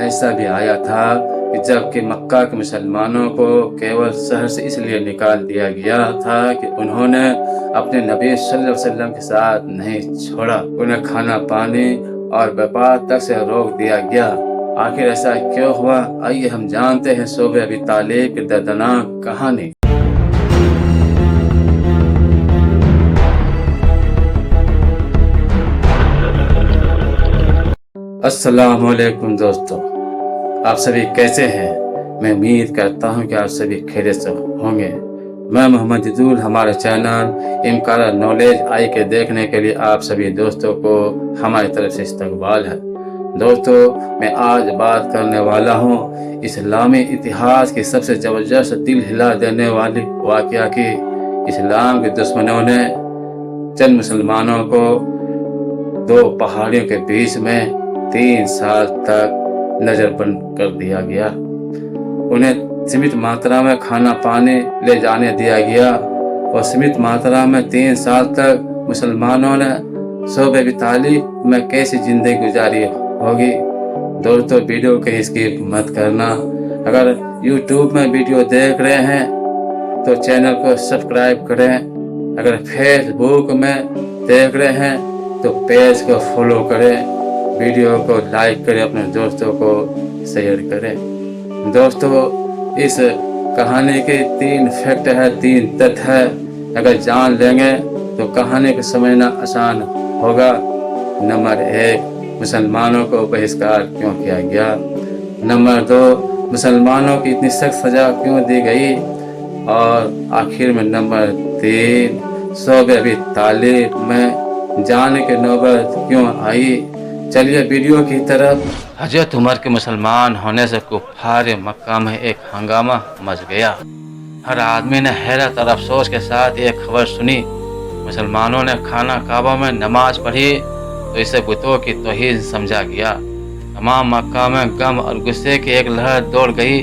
ایسا بھی آیا تھا کہ جب کہ مکہ کے مسلمانوں کو کیول شہر سے اس لیے نکال دیا گیا تھا کہ انہوں نے اپنے نبی صلی اللہ علیہ وسلم کے ساتھ نہیں چھوڑا، انہیں کھانا پانی اور بیپار تک سے روک دیا گیا۔ آخر ایسا کیوں ہوا؟ آئیے ہم جانتے ہیں صحبہ ابی طالب کی دردناک کہانی۔ السلام علیکم دوستو، آپ سبھی کیسے ہیں؟ میں امید کرتا ہوں کہ آپ سبھی خیریت سے ہوں گے۔ میں محمد جدول، ہمارے چینل امکارا نالج آئی کے دیکھنے کے لیے آپ سبھی دوستوں کو ہماری طرف سے استقبال ہے۔ دوستو، میں آج بات کرنے والا ہوں اسلامی اتہاس کی سب سے زبردست دل ہلا دینے والی واقعہ کی۔ اسلام کے دشمنوں نے چند مسلمانوں کو دو پہاڑیوں کے بیچ میں 3 سال تک نظر بند کر دیا گیا۔ انہیں سیمت ماترا میں کھانا پانی لے جانے دیا گیا اور سیمت ماترا میں 3 سال تک مسلمانوں نے صحبہ ابی طالب میں کیسی زندگی گزاری ہوگی۔ دوستو، ویڈیو کو اسکپ مت کرنا۔ اگر یوٹیوب میں ویڈیو دیکھ رہے ہیں تو چینل کو سبسکرائب کریں۔ اگر فیس بک میں دیکھ رہے ہیں تو پیج کو فالو کریں، ویڈیو کو لائک کریں، اپنے دوستوں کو شیئر کریں۔ دوستو، اس کہانی کے 3 فیکٹ ہے، 3 تتھ ہے۔ اگر جان لیں گے تو کہانی کو سمجھنا آسان ہوگا۔ نمبر 1، مسلمانوں کو بہشکار کیوں کیا گیا؟ نمبر 2، مسلمانوں کی اتنی سخت سزا کیوں دی گئی؟ اور آخر میں نمبر 3، صحبہ ابی طالب میں جانے کی نوبت کیوں آئی؟ چلیے ویڈیو کی طرف۔ حضرت عمر کے مسلمان ہونے سے کفار مکہ میں ایک ہنگامہ مچ گیا۔ ہر آدمی نے حیرت اور افسوس کے ساتھ یہ خبر سنی۔ مسلمانوں نے خانہ کعبہ میں نماز پڑھی تو اسے بتوں کی توہین سمجھا گیا۔ تمام مکہ میں غم اور غصے کی ایک لہر دوڑ گئی۔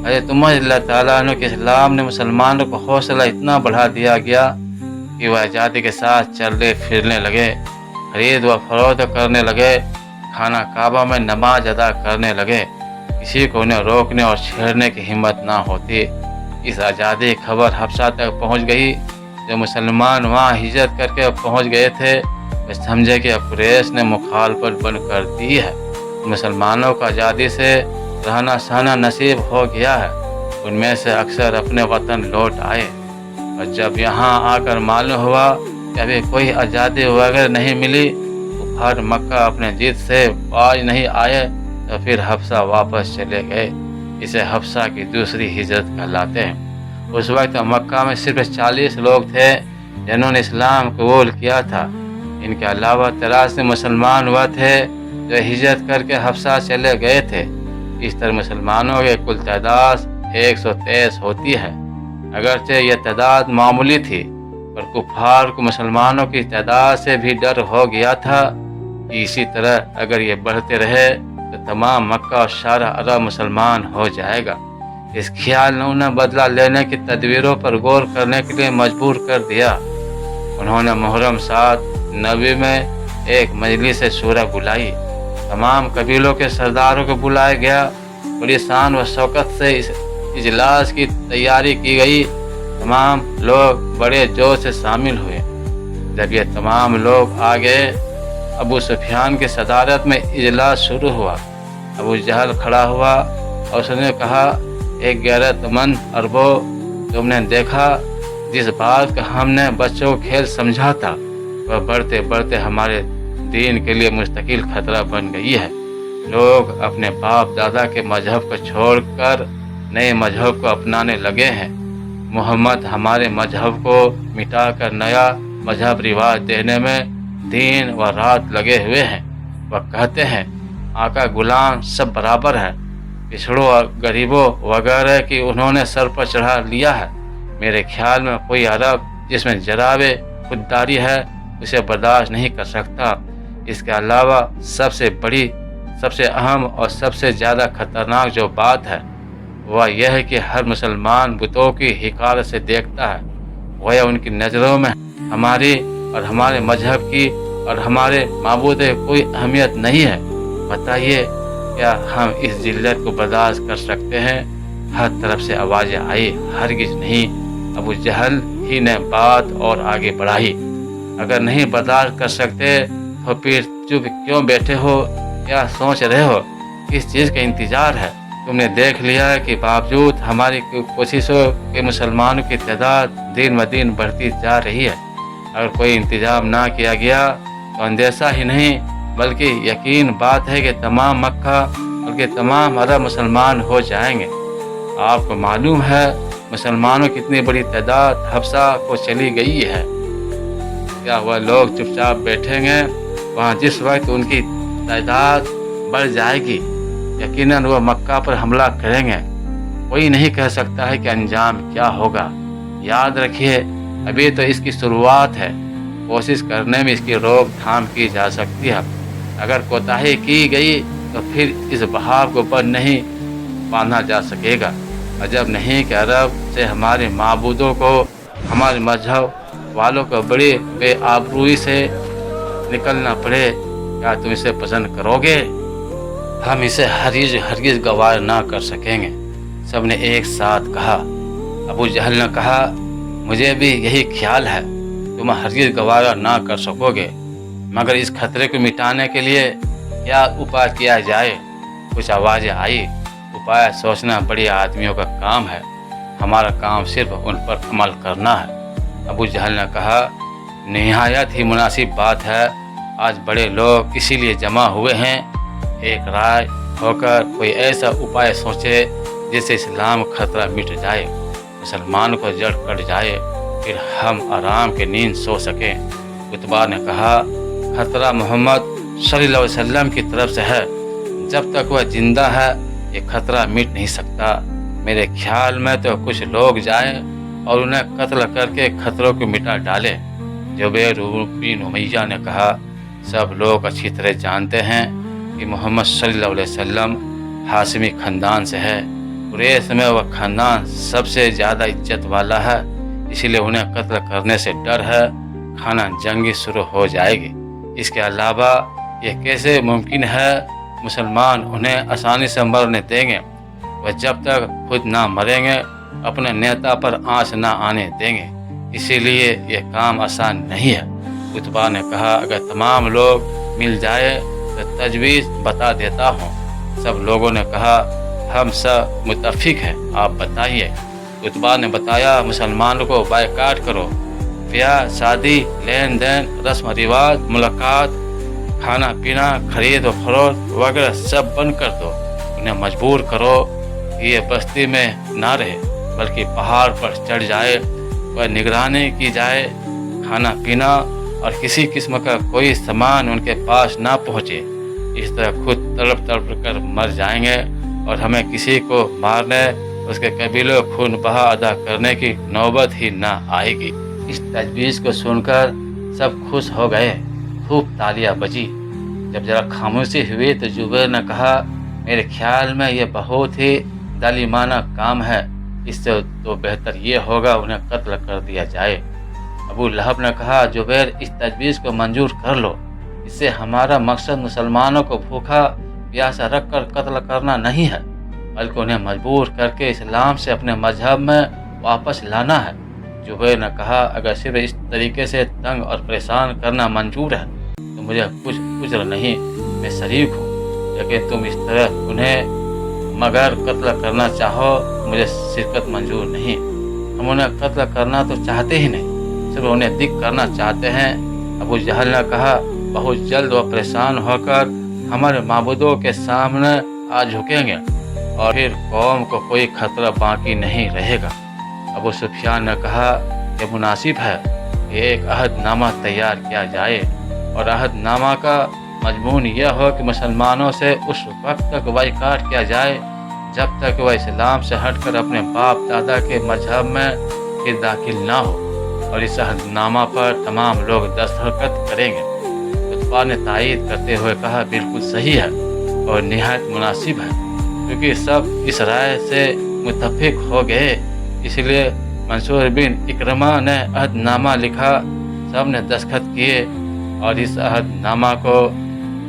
حضرت عمر اللہ تعالیٰ عنہ کے اسلام نے مسلمانوں کو حوصلہ اتنا بڑھا دیا گیا کہ وہ آزادی کے ساتھ چلنے پھرنے لگے، خرید و فروخت کرنے لگے، خانہ کعبہ میں نماز ادا کرنے لگے۔ کسی کو انہیں روکنے اور چھیڑنے کی ہمت نہ ہوتی۔ اس آزادی کی خبر حبشہ تک پہنچ گئی۔ جو مسلمان وہاں ہجرت کر کے پہنچ گئے تھے وہ سمجھے کہ قریش نے مخالفت بند کر دی ہے، مسلمانوں کو آزادی سے رہنا سہنا نصیب ہو گیا ہے۔ ان میں سے اکثر اپنے وطن لوٹ آئے، اور جب یہاں آ کر معلوم ہوا کہ ابھی کوئی آزادی وغیرہ نہیں ملی، کفار مکہ اپنے جیت سے باز نہیں آئے تو پھر حبشہ واپس چلے گئے۔ اسے حبشہ کی دوسری ہجرت کہلاتے ہیں۔ اس وقت مکہ میں صرف 40 لوگ تھے جنہوں نے اسلام قبول کیا تھا۔ ان کے علاوہ 83 مسلمان وہ تھے جو ہجرت کر کے حبشہ چلے گئے تھے۔ اس طرح مسلمانوں کی کل تعداد 123 ہوتی ہے۔ اگرچہ یہ تعداد معمولی تھی، پر کفار کو مسلمانوں کی تعداد سے بھی ڈر ہو گیا تھا کہ اسی طرح اگر یہ بڑھتے رہے تو تمام مکہ اور سارا عرب مسلمان ہو جائے گا۔ اس خیال نے انہیں بدلہ لینے کی تدبیروں پر غور کرنے کے لیے مجبور کر دیا۔ انہوں نے محرم 7 نبوی میں ایک مجلس شورا بلائی۔ تمام قبیلوں کے سرداروں کو بلایا گیا۔ بڑی شان و شوکت سے اس اجلاس کی تیاری کی گئی۔ تمام لوگ بڑے جوش سے شامل ہوئے۔ جب یہ تمام لوگ آ گئے، ابو سفیان کی صدارت میں اجلاس شروع ہوا۔ ابو جہل کھڑا ہوا اور اس نے کہا، ایک غیرت مند عربوں، تم نے دیکھا جس بات کا ہم نے بچوں کو کھیل سمجھا تھا وہ بڑھتے بڑھتے ہمارے دین کے لیے مستقل خطرہ بن گئی ہے۔ لوگ اپنے باپ دادا کے مذہب کو چھوڑ کر نئے مذہب کو اپنانے لگے ہیں۔ محمد ہمارے مذہب کو مٹا کر نیا مذہب رواج دینے میں دن و رات لگے ہوئے ہیں۔ وہ کہتے ہیں آقا غلام سب برابر ہیں، پچھڑوں اور غریبوں وغیرہ کی انہوں نے سر پر چڑھا لیا ہے۔ میرے خیال میں کوئی عرب جس میں جرابے خودداری ہے اسے برداشت نہیں کر سکتا۔ اس کے علاوہ سب سے بڑی، سب سے اہم اور سب سے زیادہ خطرناک جو بات ہے وہ یہ ہے کہ ہر مسلمان بتوں کی حقارت سے دیکھتا ہے، گویا ان کی نظروں میں ہماری اور ہمارے مذہب کی اور ہمارے معبود کوئی اہمیت نہیں ہے۔ بتائیے کیا ہم اس ذلت کو برداشت کر سکتے ہیں؟ ہر طرف سے آوازیں آئی، ہرگز نہیں۔ ابو جہل ہی نے بات اور آگے بڑھائی، اگر نہیں برداشت کر سکتے تو پھر چپ کیوں بیٹھے ہو؟ کیا سوچ رہے ہو؟ کس چیز کا انتظار ہے؟ تم نے دیکھ لیا کہ باوجود ہماری کوششوں کے مسلمانوں کی تعداد دن بدن بڑھتی جا رہی ہے۔ اگر کوئی انتظام نہ کیا گیا تو اندیشہ ہی نہیں بلکہ یقین بات ہے کہ تمام مکہ بلکہ تمام عرب مسلمان ہو جائیں گے۔ آپ کو معلوم ہے مسلمانوں کی اتنی بڑی تعداد حبشہ کو چلی گئی ہے۔ کیا وہ لوگ چپ چاپ بیٹھیں گے؟ وہاں جس وقت ان کی تعداد بڑھ جائے گی یقیناً وہ مکہ پر حملہ کریں گے۔ کوئی نہیں کہہ سکتا ہے کہ انجام کیا ہوگا۔ یاد رکھیے ابھی تو اس کی شروعات ہے، کوشش کرنے میں اس کی روک تھام کی جا سکتی ہے۔ اگر کوتاہی کی گئی تو پھر اس بہاؤ کو بند نہیں باندھا جا سکے گا۔ عجب نہیں کہ عرب سے ہمارے معبودوں کو، ہمارے مذہب والوں کو بڑی بے آبروئی سے نکلنا پڑے۔ کیا تم اسے پسند کرو گے؟ ہم اسے ہرگز گوارا نہ کر سکیں گے، سب نے ایک ساتھ کہا۔ ابو جہل نے کہا، مجھے بھی یہی خیال ہے، تم ہرگز گوارا نہ کر سکو گے، مگر اس خطرے کو مٹانے کے لیے کیا اپائے کیا جائے؟ کچھ آوازیں آئی، اپائے سوچنا بڑے آدمیوں کا کام ہے، ہمارا کام صرف ان پر عمل کرنا ہے۔ ابو جہل نے کہا، نہایت ہی مناسب بات ہے، آج بڑے لوگ اسی لیے جمع ہوئے ہیں، ایک رائے ہو کر کوئی ایسا اپائے سوچے جس سے اسلام خطرہ مٹ جائے، مسلمان کو جڑ کٹ جائے، پھر ہم آرام کی نیند سو سکیں۔ عتبہ نے کہا، خطرہ محمد صلی اللہ علیہ وسلم کی طرف سے ہے، جب تک وہ زندہ ہے یہ خطرہ مٹ نہیں سکتا۔ میرے خیال میں تو کچھ لوگ جائیں اور انہیں قتل کر کے خطروں کو مٹا ڈالے۔ جبیر بن امیہ نے کہا، سب لوگ اچھی طرح جانتے ہیں کہ محمد صلی اللہ علیہ وسلم ہاشمی خاندان سے ہے، قریش میں وہ خاندان سب سے زیادہ عزت والا ہے، اسی لیے انہیں قتل کرنے سے ڈر ہے، خانہ جنگی شروع ہو جائے گی۔ اس کے علاوہ یہ کیسے ممکن ہے مسلمان انہیں آسانی سے مرنے دیں گے؟ وہ جب تک خود نہ مریں گے اپنے نیتا پر آنچ نہ آنے دیں گے، اسی لیے یہ کام آسان نہیں ہے۔ عتبہ نے کہا، اگر تمام لوگ مل جائے تو تجویز بتا دیتا ہوں۔ سب لوگوں نے کہا، ہم سب متفق ہیں، آپ بتائیے۔ عتبہ نے بتایا، مسلمانوں کو بائیکاٹ کرو، بیاہ شادی، لین دین، رسم و رواج، ملاقات، کھانا پینا، خرید و فروخت وغیرہ سب بند کر دو، انہیں مجبور کرو کہ یہ بستی میں نہ رہے بلکہ پہاڑ پر چڑھ جائے، وہ نگرانی کی جائے، کھانا پینا اور کسی قسم کا کوئی سامان ان کے پاس نہ پہنچے، اس طرح خود تڑپ تڑپ کر مر جائیں گے اور ہمیں کسی کو مارنے اس کے قبیلوں خون بہا ادا کرنے کی نوبت ہی نہ آئے گی۔ اس تجویز کو سن کر سب خوش ہو گئے، خوب تالیاں بجی۔ جب ذرا خاموشی ہوئی تو جبیر نے کہا، میرے خیال میں یہ بہت ہی ظالمانہ کام ہے، اس سے تو بہتر یہ ہوگا انہیں قتل کر دیا جائے۔ ابو لہب نے کہا، جبیر اس تجویز کو منظور کر لو، اس سے ہمارا مقصد مسلمانوں کو بھوکا پیاسا رکھ کر قتل کرنا نہیں ہے بلکہ انہیں مجبور کر کے اسلام سے اپنے مذہب میں واپس لانا ہے۔ جبیر نے کہا، اگر صرف اس طریقے سے تنگ اور پریشان کرنا منظور ہے تو مجھے کچھ عذر نہیں، میں شریک ہوں، لیکن تم اس طرح انہیں مگر قتل کرنا چاہو مجھے شرکت منظور نہیں۔ ہم انہیں قتل کرنا تو چاہتے ہی نہیں، صرف انہیں دکھ کرنا چاہتے ہیں۔ ابو جہل نے کہا، بہت جلد وہ پریشان ہو کر ہمارے معبودوں کے سامنے آ جھکیں گے اور پھر قوم کو کوئی خطرہ باقی نہیں رہے گا۔ ابو سفیان نے کہا، یہ مناسب ہے کہ ایک عہد نامہ تیار کیا جائے اور عہد نامہ کا مضمون یہ ہو کہ مسلمانوں سے اس وقت تک بائیکاٹ کیا جائے جب تک وہ اسلام سے ہٹ کر اپنے باپ دادا کے مذہب میں پھر داخل نہ ہو، اور اس عہد نامہ پر تمام لوگ دستخط کریں گے۔ عتبہ نے تائید کرتے ہوئے کہا، بالکل صحیح ہے اور نہایت مناسب ہے، کیونکہ سب اس رائے سے متفق ہو گئے، اس لیے منصور بن اکرمہ نے عہد نامہ لکھا، سب نے دستخط کیے اور اس عہد نامہ کو